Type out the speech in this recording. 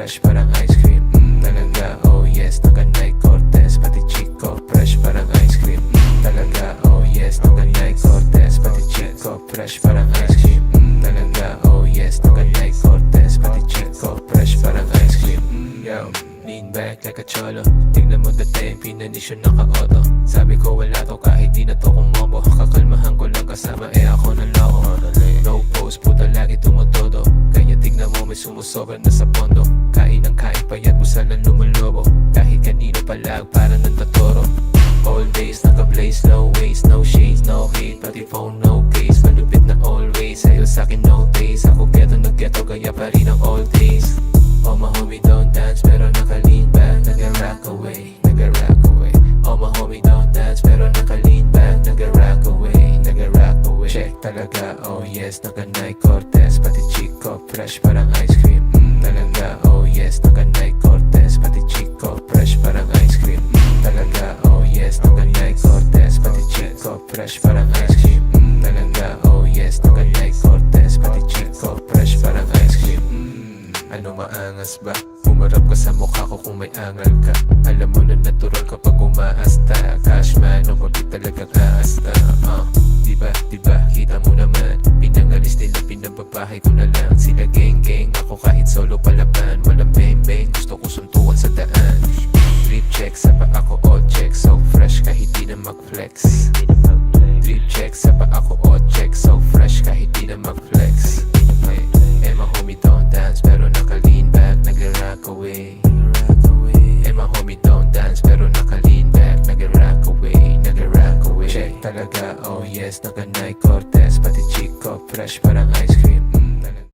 fresh parang ice cream. Talaga, oh yes, naka-Nike Cortez, pati Chico, fresh parang ice cream. Talaga, oh yes, naka-Nike Cortez, pati Chico, fresh parang ice cream. Talaga, oh yes, naka-Nike Cortez, pati Chico, fresh parang ice cream. Yo, lean back like a cholo, tignan mo dati, pinanisyon naka-auto. Sabi ko wala to kahit di na to kumobo, kakalmahan ko lang kasama ako ng loko. No pose, puta lagi tumutodo, kaya tignan mo may sumusobra na sa pondo. Kain ng kain, payat mo sanang lumulobo, kahit kanino palag para ng tatoro. All days, naka-blaze, no waste, no shades, no hate, pati phone, no case, malupit na always. Sa'yo sa'kin no days, ako ghetto na ghetto, kaya pa rin ang all days. Oh my homie don't dance, pero naka-lean back, nag-rock away, nag-rock away. Oh my homie don't dance, pero naka-lean back, nag-rock away, nag-rock away. Check talaga, oh yes, naka-Nike Cortez, pati Chico, fresh parang ice cream. Talaga, oh yes, naka-Nike Cortez, pati Chico, fresh parang ice cream. Talaga, oh yes, naka-Nike Cortez, pati Chico, fresh parang ice cream. Talaga, oh yes, naka-Nike Cortez, pati Chico, fresh parang ice cream. Ano maangas ba? Humarap ka sa mukha ko kung may angal ka. Alam mo na natural kapag umaasta. Cashman, o di talaga kaasta. Diba, kita mo naman, pinangalis nila, pinababahay ko na lang. Sila gang, ako kahit solo palaban. Walang bang, gusto ko suntukan sa daan. Drip check, sa pa ako all check, so fresh kahit di na mag-flex. Drip check, sa pa ako all check, so fresh kahit di na mag-flex. And my homie don't dance, pero naka-lean back, nag-rock away. And my homie don't dance, pero naka-lean back, nag-rock away, nag-rock away. Check talaga, oh yes, naka-Nike Cortez, pati Chico, fresh parang ice cream.